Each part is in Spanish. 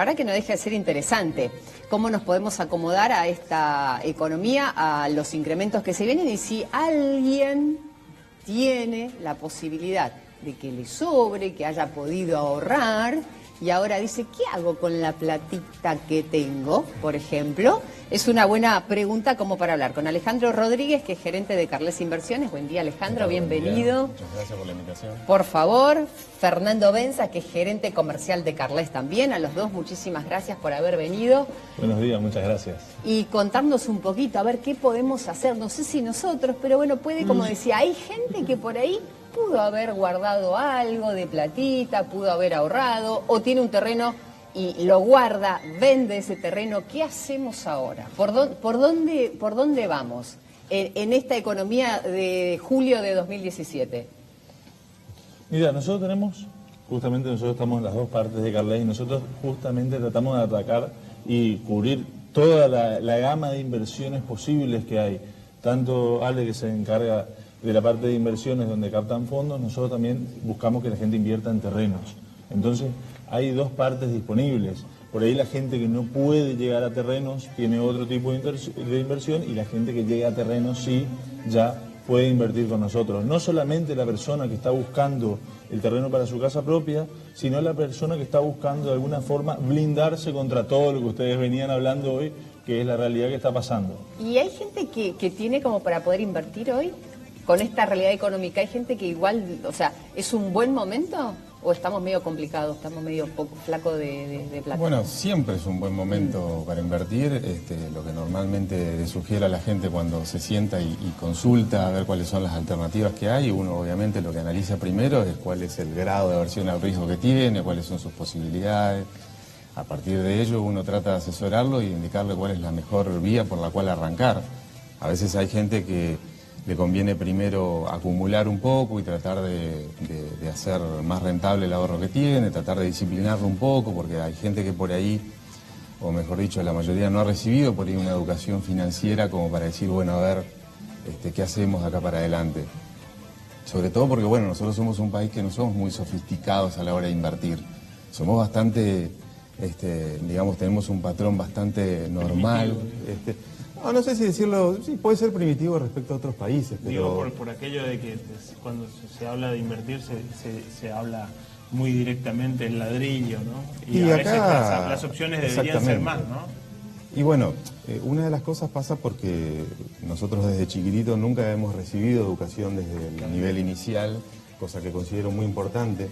La verdad que no deja de ser interesante cómo nos podemos acomodar a esta economía, a los incrementos que se vienen y si alguien tiene la posibilidad de que le sobre, que haya podido ahorrar y ahora dice, ¿qué hago con la platita que tengo, por ejemplo? Es una buena pregunta como para hablar con Alejandro Rodríguez, que es gerente de Carles Inversiones. Buen día, Alejandro, bienvenido. Muchas gracias por la invitación. Por favor, Fernando Benza, que es gerente comercial de Carles también. A los dos, muchísimas gracias por haber venido. Buenos días, muchas gracias. Y contarnos un poquito, a ver qué podemos hacer. No sé si nosotros, pero bueno, puede, como decía, hay gente que por ahí pudo haber guardado algo de platita, pudo haber ahorrado, o tiene un terreno y lo guarda, vende ese terreno. ¿Qué hacemos ahora? ¿Por dónde vamos en esta economía de julio de 2017? Mira, nosotros estamos en las dos partes de Carles y nosotros justamente tratamos de atacar y cubrir toda la gama de inversiones posibles que hay. Tanto Ale, que se encarga de la parte de inversiones donde captan fondos, nosotros también buscamos que la gente invierta en terrenos. Entonces, hay dos partes disponibles. Por ahí la gente que no puede llegar a terrenos tiene otro tipo de inversión y la gente que llega a terrenos sí ya puede invertir con nosotros. No solamente la persona que está buscando el terreno para su casa propia, sino la persona que está buscando de alguna forma blindarse contra todo lo que ustedes venían hablando hoy, que es la realidad que está pasando. ¿Y hay gente que tiene como para poder invertir hoy? Con esta realidad económica, ¿hay gente que igual, o sea, es un buen momento o estamos medio complicados, estamos medio poco flacos de plata? Bueno, siempre es un buen momento para invertir. Lo que normalmente le sugiere a la gente cuando se sienta y consulta a ver cuáles son las alternativas que hay, uno obviamente lo que analiza primero es cuál es el grado de aversión al riesgo que tiene, cuáles son sus posibilidades. A partir de ello uno trata de asesorarlo y indicarle cuál es la mejor vía por la cual arrancar. A veces hay gente que le conviene primero acumular un poco y tratar de hacer más rentable el ahorro que tiene, tratar de disciplinarlo un poco, porque hay gente que por ahí, o mejor dicho, la mayoría no ha recibido por ahí una educación financiera como para decir, bueno, a ver, ¿qué hacemos de acá para adelante? Sobre todo porque, bueno, nosotros somos un país que no somos muy sofisticados a la hora de invertir. Somos bastante, digamos, tenemos un patrón bastante normal. No sé si decirlo, sí, puede ser primitivo respecto a otros países, pero... Digo por aquello de que cuando se habla de invertir se habla muy directamente en ladrillo, ¿no? Y a veces las opciones deberían ser más, ¿no? Y bueno, una de las cosas pasa porque nosotros desde chiquititos nunca hemos recibido educación desde el nivel inicial, cosa que considero muy importante.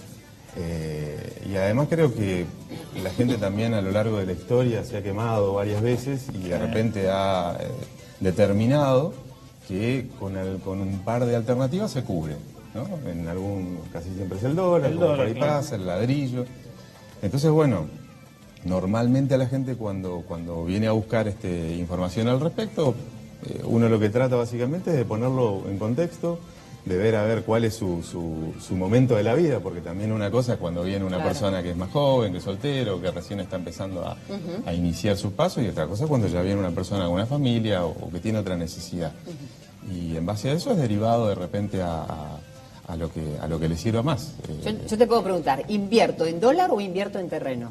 Y además creo que la gente también a lo largo de la historia se ha quemado varias veces y de repente ha determinado que con un par de alternativas se cubre, ¿no? Casi siempre es el dólar, por ahí pasa, el ladrillo. Entonces, bueno, normalmente a la gente cuando viene a buscar información al respecto, uno lo que trata básicamente es de ponerlo en contexto, de ver a ver cuál es su momento de la vida, porque también una cosa es cuando viene una persona que es más joven, que es soltero, que recién está empezando a iniciar sus pasos, y otra cosa es cuando ya viene una persona con una familia o que tiene otra necesidad. Y en base a eso es derivado de repente a lo que le sirva más. Yo te puedo preguntar, ¿invierto en dólar o invierto en terreno?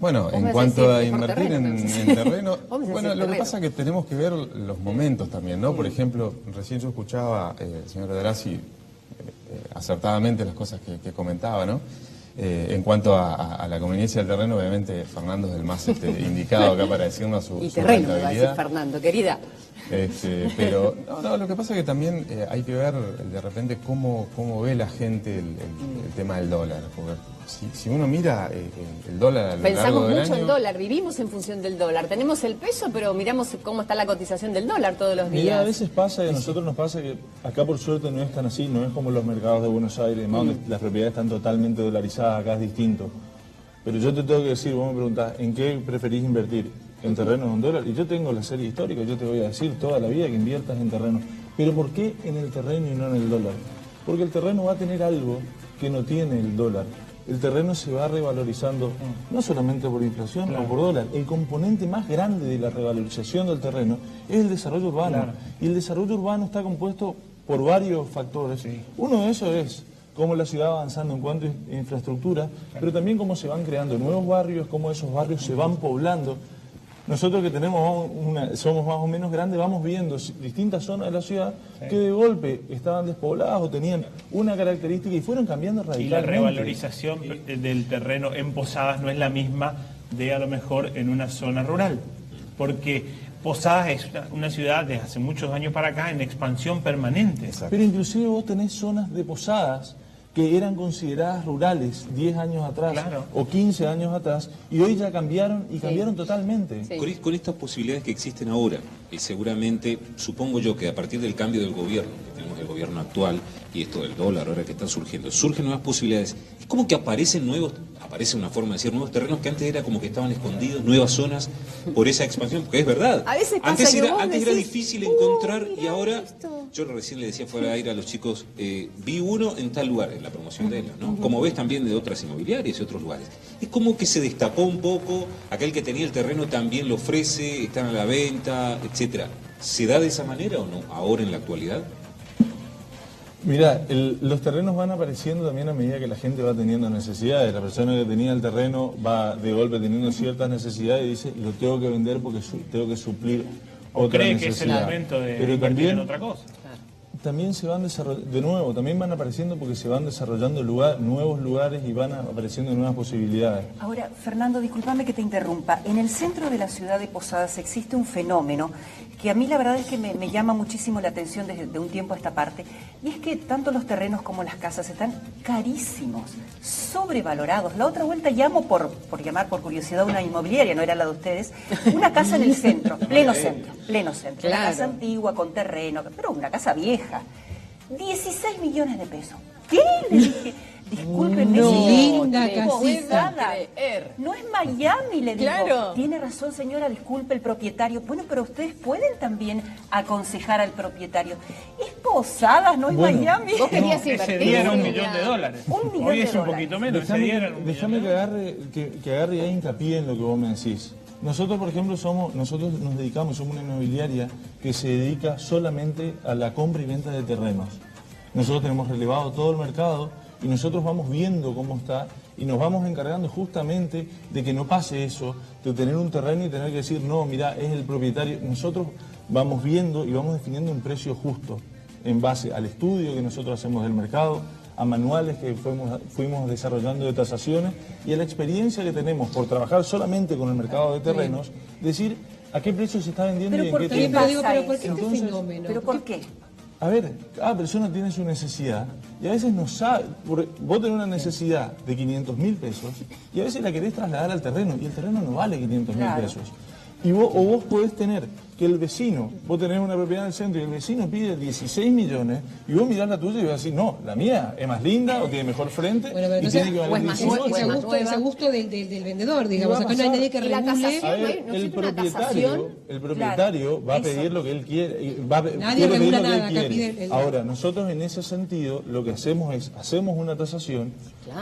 Bueno, en cuanto a invertir en terreno, bueno, lo que pasa es que tenemos que ver los momentos también, ¿no? Por ejemplo, recién yo escuchaba el señor Drassi acertadamente las cosas que comentaba, ¿no? En cuanto a la conveniencia del terreno, obviamente Fernando es el más indicado acá para decirnos su terreno, rentabilidad. va a decir Fernando, querida. Pero no, lo que pasa es que también hay que ver de repente cómo ve la gente el tema del dólar. Porque si uno mira el dólar a lo largo del mucho año, en dólar, vivimos en función del dólar. Tenemos el peso, pero miramos cómo está la cotización del dólar todos los días. Mira, a veces pasa y a nosotros nos pasa que acá por suerte no es tan así, no es como los mercados de Buenos Aires, donde las propiedades están totalmente dolarizadas, acá es distinto. Pero yo te tengo que decir, vos me preguntás, ¿en qué preferís invertir? ¿En terrenos o en dólar? Y yo tengo la serie histórica, yo te voy a decir toda la vida que inviertas en terrenos. Pero ¿por qué en el terreno y no en el dólar? Porque el terreno va a tener algo que no tiene el dólar. El terreno se va revalorizando, no solamente por inflación o por dólar. El componente más grande de la revalorización del terreno es el desarrollo urbano. Y el desarrollo urbano está compuesto por varios factores. Uno de esos es cómo la ciudad va avanzando en cuanto a infraestructura, pero también cómo se van creando nuevos barrios, cómo esos barrios se van poblando. Nosotros que somos más o menos grandes, vamos viendo distintas zonas de la ciudad que de golpe estaban despobladas o tenían una característica y fueron cambiando radicalmente. Y la revalorización del terreno en Posadas no es la misma de a lo mejor en una zona rural, porque Posadas es una ciudad desde hace muchos años para acá en expansión permanente. Exacto. Pero inclusive vos tenés zonas de Posadas que eran consideradas rurales 10 años atrás o 15 años atrás y hoy ya cambiaron y cambiaron totalmente. Sí. Con estas posibilidades que existen ahora, y seguramente, supongo yo que a partir del cambio del gobierno, que tenemos el gobierno actual y esto del dólar ahora que están surgiendo, surgen nuevas posibilidades. Es como que aparece una forma de decir, nuevos terrenos que antes era como que estaban escondidos, nuevas zonas por esa expansión, porque es verdad. A veces pasa antes que era, vos antes decís, era difícil encontrar y mirá ahora, esto. yo recién le decía fuera de aire a los chicos, vi uno en tal lugar, en la promoción de él, ¿no? Como ves también de otras inmobiliarias y otros lugares. Es como que se destapó un poco, aquel que tenía el terreno también lo ofrece, están a la venta, etcétera. ¿Se da de esa manera o no ahora en la actualidad? Mirá, los terrenos van apareciendo también a medida que la gente va teniendo necesidades. La persona que tenía el terreno va de golpe teniendo ciertas necesidades y dice, lo tengo que vender porque tengo que suplir otra cree necesidad. que es el momento de Pero invertir también, en otra cosa. También se van desarrollando, de nuevo, también van apareciendo porque se van desarrollando nuevos lugares y van apareciendo nuevas posibilidades. Ahora, Fernando, discúlpame que te interrumpa. En el centro de la ciudad de Posadas existe un fenómeno que a mí la verdad es que me llama muchísimo la atención desde un tiempo a esta parte, y es que tanto los terrenos como las casas están carísimos, sobrevalorados. La otra vuelta llamo por llamar por curiosidad una inmobiliaria, no era la de ustedes, una casa en el centro, pleno centro. Claro. Una casa antigua con terreno, pero una casa vieja. 16 millones de pesos. ¿Qué? Le dije, discúlpenme, No, linda te casita. puedo creer. No es Miami, le digo. Claro. Tiene razón, señora, disculpe el propietario. Bueno, pero ustedes pueden también aconsejar al propietario. Es Posadas, no es Bueno, Miami. Vos querías Ese invertir. día era $1 Silvia. millón de dólares. $1 millón Hoy de es un dólares. poquito menos, ese día era $1 millón. Déjame que agarre y haga hincapié en lo que vos me decís. Nosotros, por ejemplo, nosotros nos dedicamos, somos una inmobiliaria que se dedica solamente a la compra y venta de terrenos. Nosotros tenemos relevado todo el mercado y nosotros vamos viendo cómo está y nos vamos encargando justamente de que no pase eso, de tener un terreno y tener que decir, no, mira, es el propietario. Nosotros vamos viendo y vamos definiendo un precio justo en base al estudio que nosotros hacemos del mercado, a manuales que fuimos desarrollando de tasaciones y a la experiencia que tenemos por trabajar solamente con el mercado de terrenos, decir a qué precio se está vendiendo y en qué tiempo. pasa ¿Por qué este Entonces, fenómeno? ¿Pero por qué? A ver, cada persona tiene su necesidad y a veces no sabe, vos tenés una necesidad de 500.000 pesos y a veces la querés trasladar al terreno y el terreno no vale 500.000 Claro. pesos. Y vos podés tener que el vecino, vos tenés una propiedad en el centro y el vecino pide 16 millones y vos mirás la tuya y vas a decir, no, la mía es más linda o tiene mejor frente Bueno, pero y entonces, tiene que o es valer más 18. nueva, ese gusto del vendedor, digamos. va a Acá no hay pasar. nadie que Y la regule. tasación, A ver, ¿no el existe una propietario Claro, va a eso. pedir lo que él quiere, Nadie quiere pedir regula lo que él nada, acá quiere. pide el- Ahora, nosotros en ese sentido lo que hacemos es, hacemos una tasación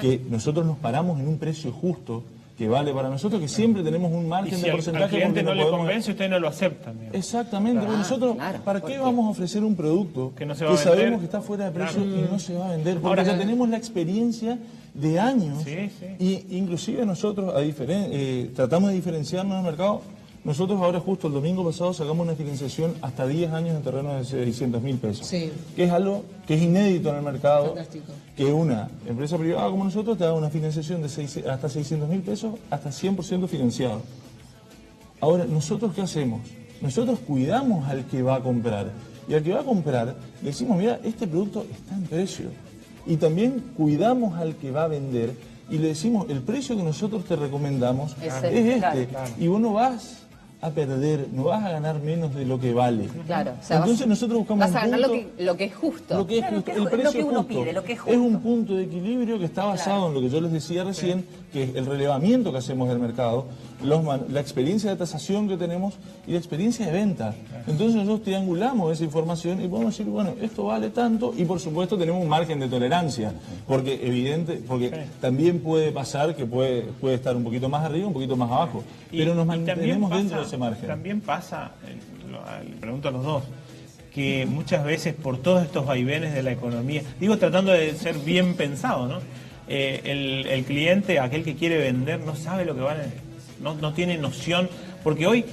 que nosotros nos paramos en un precio justo que vale para nosotros, que siempre tenemos un Y margen si de al porcentaje. cliente porque no le podemos- convence, usted no lo acepta. Digamos. Exactamente, porque nosotros, claro, ¿para qué vamos a ofrecer un producto Que no se va a vender? sabemos que está fuera de precio Claro. y no se va a vender? Porque Ahora, ya tenemos la experiencia de años Sí, sí. y inclusive nosotros tratamos de diferenciarnos del mercado. Nosotros ahora justo el domingo pasado sacamos una financiación hasta 10 años de terreno de 600.000 pesos, Sí. que es algo que es inédito en el mercado, Fantástico. que una empresa privada como nosotros te da una financiación de hasta 600.000 pesos, hasta 100% financiado. Ahora, ¿nosotros qué hacemos? Nosotros cuidamos al que va a comprar. Y al que va a comprar, le decimos, mira, este producto está en precio. Y también cuidamos al que va a vender y le decimos, el precio que nosotros te recomendamos es este. Claro. Y vos no vas a perder, no vas a ganar menos de lo que vale. Claro, o sea, Entonces nosotros buscamos vas a un ganar punto, lo que es justo. lo que es Claro, justo, que el lo precio que uno justo. pide, lo que es Es un justo. punto de equilibrio que está basado en lo que yo les decía recién, que es el relevamiento que hacemos del mercado, la experiencia de tasación que tenemos y la experiencia de venta. Entonces nosotros triangulamos esa información y podemos decir, bueno, esto vale tanto y por supuesto tenemos un margen de tolerancia, porque también puede pasar que puede estar un poquito más arriba, un poquito más abajo, pero nos Y también mantenemos pasa- dentro de ese margen. También pasa, le pregunto a los dos, que muchas veces por todos estos vaivenes de la economía, digo tratando de ser bien pensado, ¿no? El cliente, aquel que quiere vender, no sabe lo que vale, no tiene noción, porque hoy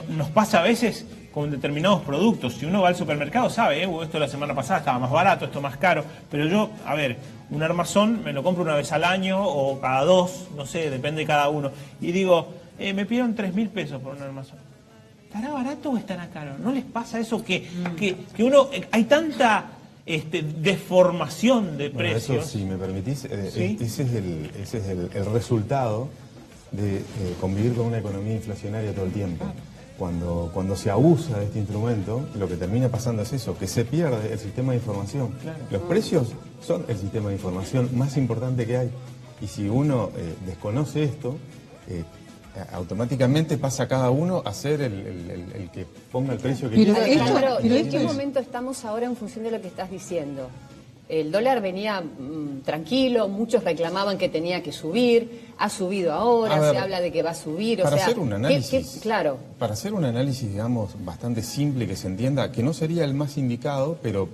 nos pasa a veces con determinados productos. Si uno va al supermercado sabe, esto la semana pasada estaba más barato, esto más caro, pero yo, a ver, un armazón me lo compro una vez al año o cada dos, no sé, depende de cada uno, y digo, me pidieron 3.000 pesos por un armazón. ¿Estará barato o estará caro? ¿No les pasa eso que uno, hay tanta deformación de Bueno, precios? eso, si me permitís, ¿Sí? ese es el resultado de convivir con una economía inflacionaria todo el tiempo. Cuando se abusa de este instrumento, lo que termina pasando es eso, que se pierde el sistema de información. Claro. Los precios son el sistema de información más importante que hay. Y si uno desconoce esto, automáticamente pasa cada uno a ser el que ponga el precio que Pero quiere. Alejandro, pero ¿en esto qué es- momento estamos ahora en función de lo que estás diciendo? El dólar venía tranquilo, muchos reclamaban que tenía que subir, ha subido ahora, A ver, se habla de que va a subir, para o sea, hacer un análisis, claro, para hacer un análisis, digamos, bastante simple que se entienda, que no sería el más indicado, pero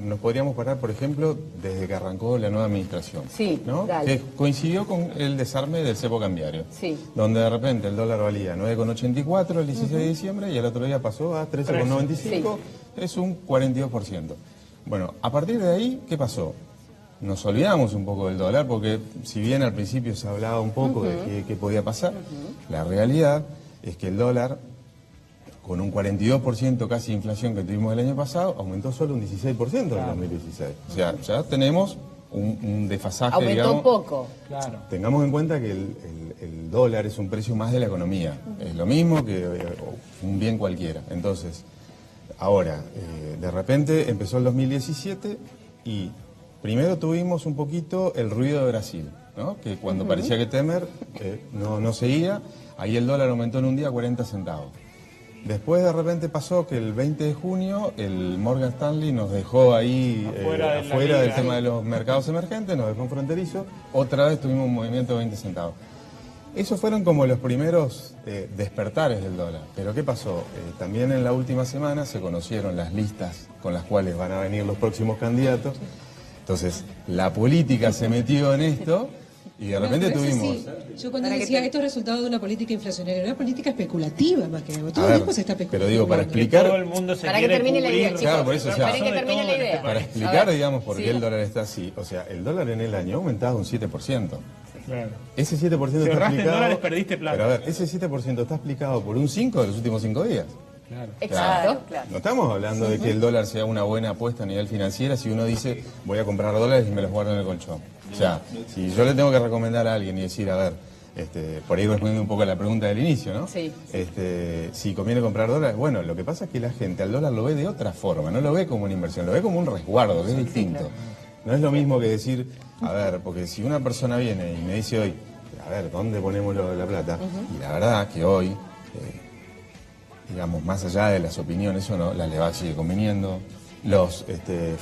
nos podríamos parar, por ejemplo, desde que arrancó la nueva administración, Sí, ¿no? dale. Que coincidió con el desarme del cepo cambiario, Sí. donde de repente el dólar valía 9,84 el 16 de diciembre y el otro día pasó a 13,95, es un 42%. Bueno, a partir de ahí, ¿qué pasó? Nos olvidamos un poco del dólar porque si bien al principio se hablaba un poco de qué podía pasar, la realidad es que el dólar, con un 42% casi de inflación que tuvimos el año pasado, aumentó solo un 16% en el 2016. O sea, ya tenemos un desfasaje, aumentó digamos. poco. Claro. Tengamos en cuenta que el dólar es un precio más de la economía. Es lo mismo que un bien cualquiera. Entonces, ahora, de repente empezó el 2017 y primero tuvimos un poquito el ruido de Brasil, ¿no? Que cuando parecía que Temer no seguía, ahí el dólar aumentó en un día 40 centavos. Después de repente pasó que el 20 de junio el Morgan Stanley nos dejó ahí Afuera de la del liga. tema de los mercados emergentes, nos dejó en fronterizo, otra vez tuvimos un movimiento de 20 centavos. Esos fueron como los primeros despertares del dólar. Pero ¿qué pasó? También en la última semana se conocieron las listas con las cuales van a venir los próximos candidatos. Entonces, la política se metió en esto y de repente pero eso tuvimos... sí, yo cuando Para que decía te- esto es resultado de una política inflacionaria, una política especulativa más que nada. Todo A el ver, tiempo se está especulando. pero digo, para explicar... Todo el mundo se Para que quiere termine la idea, cubrir. chicos. Claro, por eso, o sea, Para que termine la idea. Para A explicar, ver, digamos, por sí. qué el dólar está así. O sea, el dólar en el año ha aumentado un 7%. Claro. Ese 7% Si está ahorraste en explicado... dólares, perdiste plata. Pero a ver, ese 7% está explicado por un 5 de los últimos 5 días. Exacto. Claro. No estamos hablando de que el dólar sea una buena apuesta a nivel financiera si uno dice voy a comprar dólares y me los guardo en el colchón. O sea, si yo le tengo que recomendar a alguien y decir, a ver, por ahí respondiendo un poco a la pregunta del inicio, ¿no? Sí. Si conviene comprar dólares, bueno, lo que pasa es que la gente al dólar lo ve de otra forma, no lo ve como una inversión, lo ve como un resguardo, que es distinto. No es lo mismo que decir, a ver, porque si una persona viene y me dice hoy, a ver, ¿dónde ponemos la plata? Y la verdad que hoy, digamos, más allá de las opiniones o no, la LEVAC sigue conveniendo. Los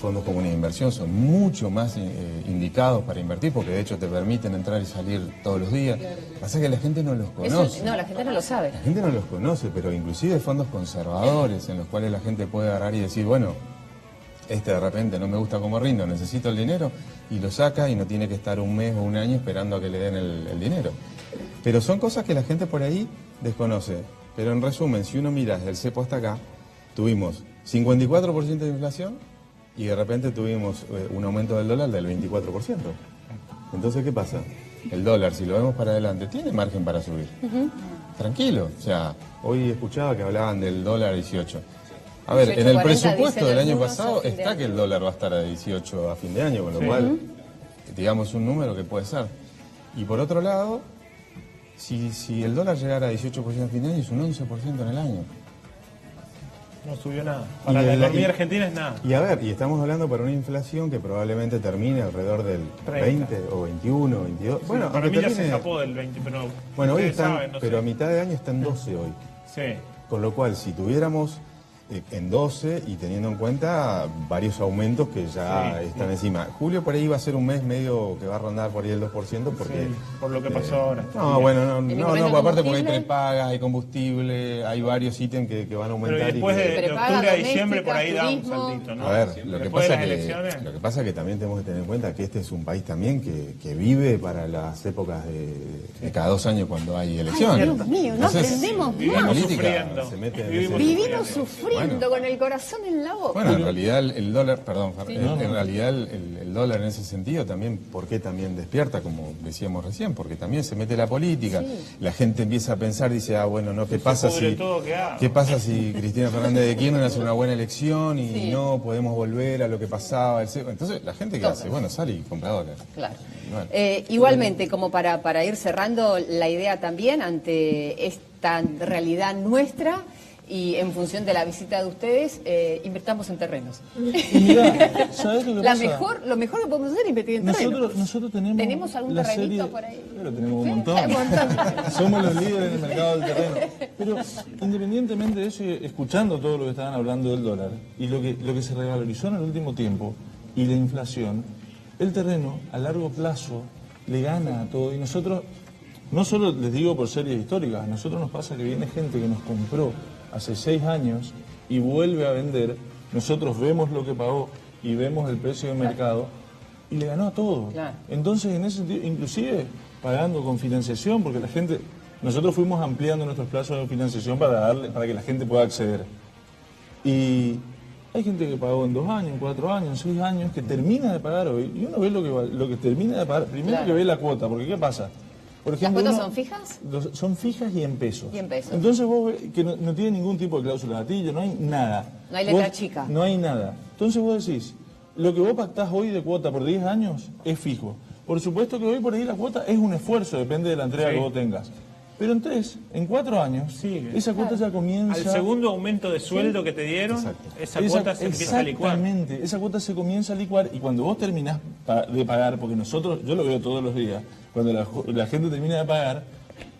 fondos comunes de inversión son mucho más indicados para invertir porque de hecho te permiten entrar y salir todos los días. Pasa que la gente no los conoce. No, la gente no lo sabe. La gente no los conoce, pero inclusive fondos conservadores en los cuales la gente puede agarrar y decir, bueno, de repente no me gusta cómo rindo, necesito el dinero, y lo saca y no tiene que estar un mes o un año esperando a que le den el dinero. Pero son cosas que la gente por ahí desconoce. Pero en resumen, si uno mira desde el cepo hasta acá, tuvimos 54% de inflación y de repente tuvimos un aumento del dólar del 24%. Entonces, ¿qué pasa? El dólar, si lo vemos para adelante, tiene margen para subir. Tranquilo. O sea, hoy escuchaba que hablaban del dólar 18. A ver, en el 18.40 presupuesto dicen del año algunos pasado a fin de está año. que el dólar va a estar a 18 a fin de año, con lo Sí. cual, digamos, un número que puede ser. Y por otro lado, si el dólar llegara a 18% a fin de año, es un 11% en el año. No subió nada. Y Para la de economía argentina es nada. Y a ver, y estamos hablando para una inflación que probablemente termine alrededor del 30. 20 o 21, 22. Bueno, Para aunque mí ya se termine- escapó del 20, pero Bueno, hoy ustedes están, saben, no pero a sé. mitad de año está en 12 hoy. Sí. Con lo cual, si tuviéramos en 12 y teniendo en cuenta varios aumentos que ya están encima. Julio por ahí va a ser un mes medio que va a rondar por ahí el 2% porque... Sí, por lo que pasó ahora. No, bueno, aparte porque hay combustible? prepagas, hay combustible, hay varios ítems que van a aumentar. Pero después y que- de Prepaga, octubre a diciembre por ahí da un turismo. saltito, ¿no? A ver, lo que, Después de pasa las que, elecciones. lo que pasa es que también tenemos que tener en cuenta que este es un país también que vive para las épocas de cada 2 años cuando hay elecciones. Dios mío, no aprendemos la más. política Sufriendo. se mete en Vivimos ese- Vivimos sufriendo Bueno. con el corazón en la boca. Bueno, en realidad el dólar, perdón, en realidad el dólar en ese sentido también, ¿por qué también despierta? Como decíamos recién, porque también se mete la política, la gente empieza a pensar, dice, bueno, no, ¿qué pasa pudre si todo, qué pasa si Cristina Fernández de Kirchner hace una buena elección y no podemos volver a lo que pasaba? Entonces la gente que hace, bueno, sale y compra dólares. Claro. Y bueno. Igualmente, como para ir cerrando, la idea también ante esta realidad nuestra y en función de la visita de ustedes, invirtamos en terrenos. Y mirá, ¿sabés lo que pasa? Lo mejor que podemos hacer es invertir en terrenos. Nosotros tenemos algún la terrenito serie- por ahí? Pero tenemos un Sí, montón. un montón. Somos los líderes en el mercado del terreno. Pero independientemente de eso, y escuchando todo lo que estaban hablando del dólar y lo que se revalorizó en el último tiempo y la inflación, el terreno a largo plazo le gana a todo. Y nosotros, no solo les digo por series históricas, a nosotros nos pasa que viene gente que nos compró hace 6 años y vuelve a vender, nosotros vemos lo que pagó y vemos el precio de mercado y le ganó a todo. Claro. Entonces, en ese sentido, inclusive pagando con financiación, porque la gente, nosotros fuimos ampliando nuestros plazos de financiación para que la gente pueda acceder. Y hay gente que pagó en 2 años, en 4 años, en 6 años, que termina de pagar hoy, y uno ve lo que termina de pagar, primero Claro. que ve la cuota, porque ¿qué pasa? Por ¿Las ejemplo, cuotas uno- son fijas? Son fijas y en pesos. Y en pesos. Entonces vos ves que no tiene ningún tipo de cláusula de gatillo, no hay nada. No hay letra chica. No hay nada. Entonces vos decís, lo que vos pactás hoy de cuota por 10 años es fijo. Por supuesto que hoy por ahí la cuota es un esfuerzo, depende de la entrega que vos tengas. Pero en 4 años, Sigue. esa cuota ya comienza... Al segundo aumento de sueldo que te dieron, esa cuota se empieza a licuar. Exactamente, esa cuota se comienza a licuar y cuando vos terminás de pagar, porque nosotros, yo lo veo todos los días, cuando la gente termina de pagar,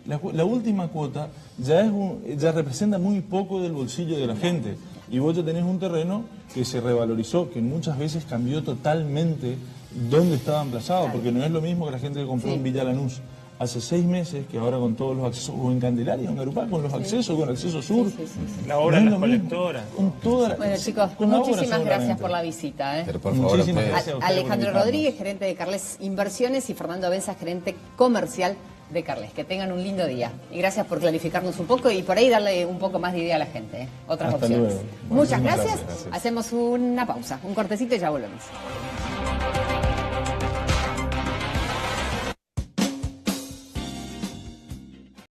la última cuota ya representa muy poco del bolsillo de la gente. Y vos ya tenés un terreno que se revalorizó, que muchas veces cambió totalmente dónde estaba emplazado, porque no es lo mismo que la gente que compró en Villa Lanús hace 6 meses, que ahora con todos los accesos, o en Candelaria, o en Garupá, con los accesos, con acceso sur. La obra No en es las lo mismo. colectoras. Con toda Bueno, chicos, con la obra muchísimas gracias seguramente. por la visita. Pero por favor, Muchísimas ustedes- gracias a ustedes por Alejandro invitarnos. Rodríguez, gerente de Carles Inversiones, y Fernando Benza, gerente comercial de Carles. Que tengan un lindo día. Y gracias por clarificarnos un poco y por ahí darle un poco más de idea a la gente. Otras Hasta opciones. luego. Muchas Muchísimas gracias. gracias. Hacemos una pausa, un cortecito y ya volvemos.